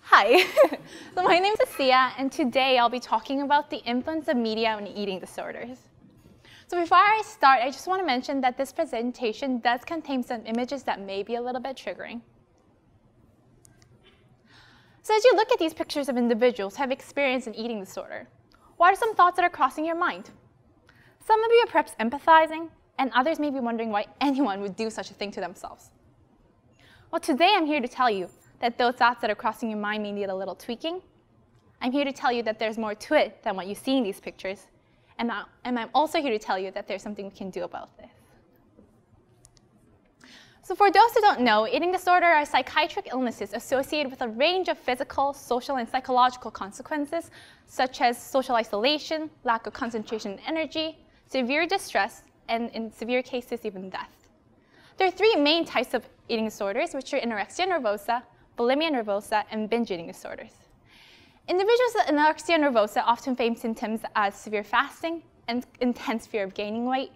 Hi, so my name is Lucia, and today I'll be talking about the influence of media on eating disorders. So before I start, I just want to mention that this presentation does contain some images that may be a little bit triggering. So as you look at these pictures of individuals who have experienced an eating disorder, what are some thoughts that are crossing your mind? Some of you are perhaps empathizing, and others may be wondering why anyone would do such a thing to themselves. Well, today I'm here to tell you that those thoughts that are crossing your mind may need a little tweaking. I'm here to tell you that there's more to it than what you see in these pictures. And I'm also here to tell you that there's something we can do about this. So for those who don't know, eating disorder are psychiatric illnesses associated with a range of physical, social, and psychological consequences, such as social isolation, lack of concentration and energy, severe distress, and in severe cases, even death. There are three main types of eating disorders, which are anorexia nervosa, bulimia nervosa, and binge eating disorders. Individuals with anorexia nervosa often face symptoms as severe fasting and intense fear of gaining weight,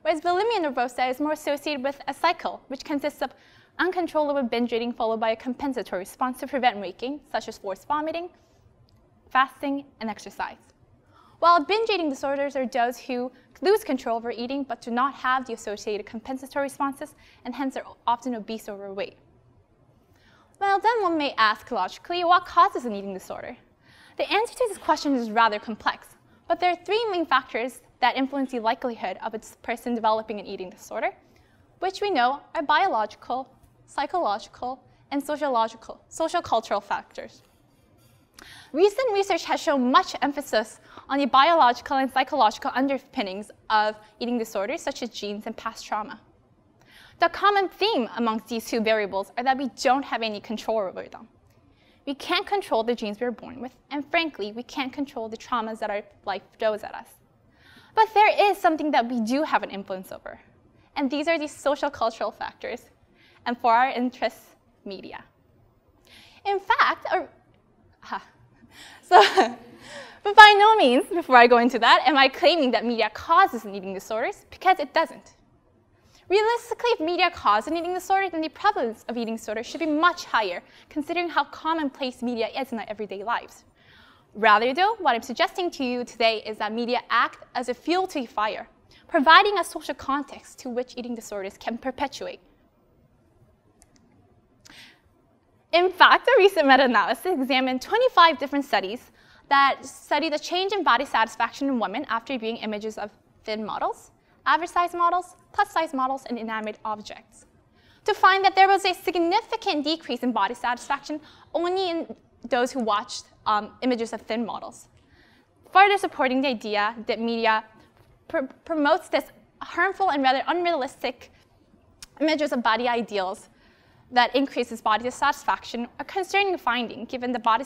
whereas bulimia nervosa is more associated with a cycle, which consists of uncontrollable binge eating followed by a compensatory response to prevent waking, such as forced vomiting, fasting, and exercise. While binge eating disorders are those who lose control over eating but do not have the associated compensatory responses and hence are often obese or overweight. Well, then one may ask logically, what causes an eating disorder? The answer to this question is rather complex, but there are three main factors that influence the likelihood of a person developing an eating disorder, which we know are biological, psychological, and social-cultural factors. Recent research has shown much emphasis on the biological and psychological underpinnings of eating disorders, such as genes and past trauma. The common theme amongst these two variables are that we don't have any control over them. We can't control the genes we were born with, and frankly, we can't control the traumas that our life throws at us. But there is something that we do have an influence over, and these are the social-cultural factors, and for our interests, media. In fact, but by no means, before I go into that, am I claiming that media causes an eating disorders, because it doesn't. Realistically, if media cause an eating disorder, then the prevalence of eating disorders should be much higher, considering how commonplace media is in our everyday lives. Rather, though, what I'm suggesting to you today is that media act as a fuel to a fire, providing a social context to which eating disorders can perpetuate. In fact, a recent meta-analysis examined 25 different studies that study the change in body satisfaction in women after viewing images of thin models, average-size models, plus-size models, and inanimate objects, to find that there was a significant decrease in body satisfaction only in those who watched images of thin models, further supporting the idea that media promotes this harmful and rather unrealistic images of body ideals that increases body dissatisfaction, a concerning finding given the body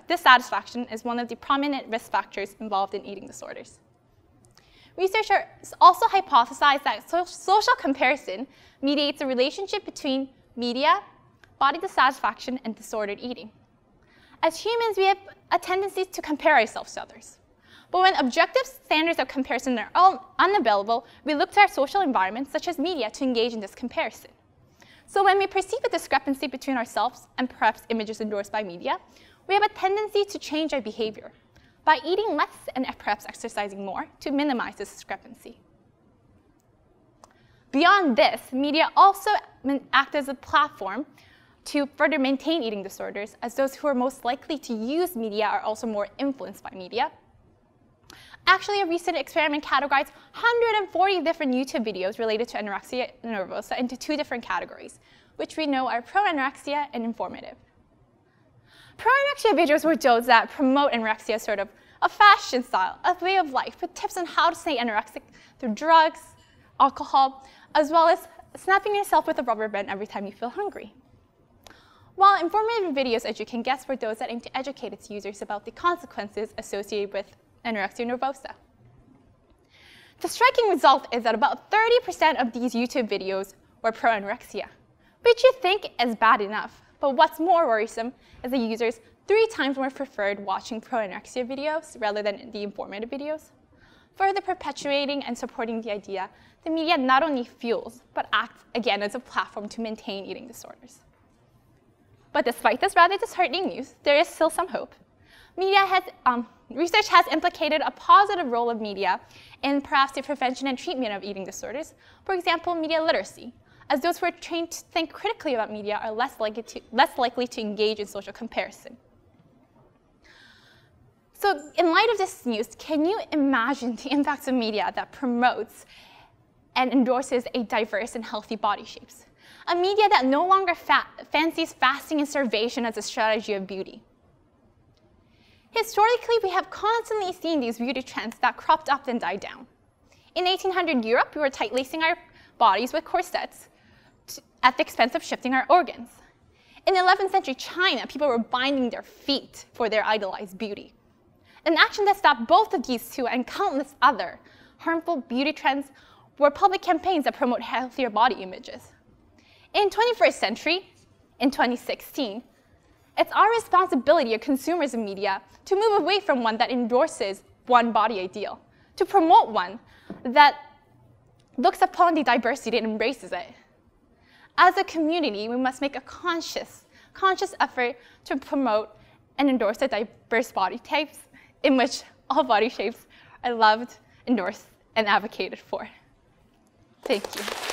dissatisfaction is one of the prominent risk factors involved in eating disorders. Researchers also hypothesized that social comparison mediates a relationship between media, body dissatisfaction, and disordered eating. As humans, we have a tendency to compare ourselves to others. But when objective standards of comparison are unavailable, we look to our social environment, such as media, to engage in this comparison. So when we perceive a discrepancy between ourselves and perhaps images endorsed by media, we have a tendency to change our behavior by eating less and perhaps exercising more to minimize this discrepancy. Beyond this, media also act as a platform to further maintain eating disorders, as those who are most likely to use media are also more influenced by media. Actually, a recent experiment categorized 140 different YouTube videos related to anorexia nervosa into two different categories, which we know are pro-anorexia and informative. Pro-anorexia videos were those that promote anorexia as sort of a fashion style, a way of life, with tips on how to stay anorexic through drugs, alcohol, as well as snapping yourself with a rubber band every time you feel hungry. While informative videos, as you can guess, were those that aim to educate its users about the consequences associated with anorexia nervosa. The striking result is that about 30% of these YouTube videos were pro-anorexia, which you think is bad enough. But what's more worrisome is the users 3 times more preferred watching pro-anorexia videos rather than the informative videos, further perpetuating and supporting the idea the media not only fuels, but acts again as a platform to maintain eating disorders. But despite this rather disheartening news, there is still some hope. Research has implicated a positive role of media in perhaps the prevention and treatment of eating disorders. For example, media literacy, as those who are trained to think critically about media are less likely to engage in social comparison. So in light of this news, can you imagine the impacts of media that promotes and endorses a diverse and healthy body shapes? A media that no longer fancies fasting and starvation as a strategy of beauty. Historically, we have constantly seen these beauty trends that cropped up and died down. In 1800 Europe, we were tight-lacing our bodies with corsets at the expense of shifting our organs. In 11th century China, people were binding their feet for their idolized beauty. An action that stopped both of these two and countless other harmful beauty trends were public campaigns that promote healthier body images. In 21st century, in 2016, it's our responsibility as consumers of media to move away from one that endorses one body ideal, to promote one that looks upon the diversity and embraces it. As a community, we must make a conscious effort to promote and endorse the diverse body types in which all body shapes are loved, endorsed, and advocated for. Thank you.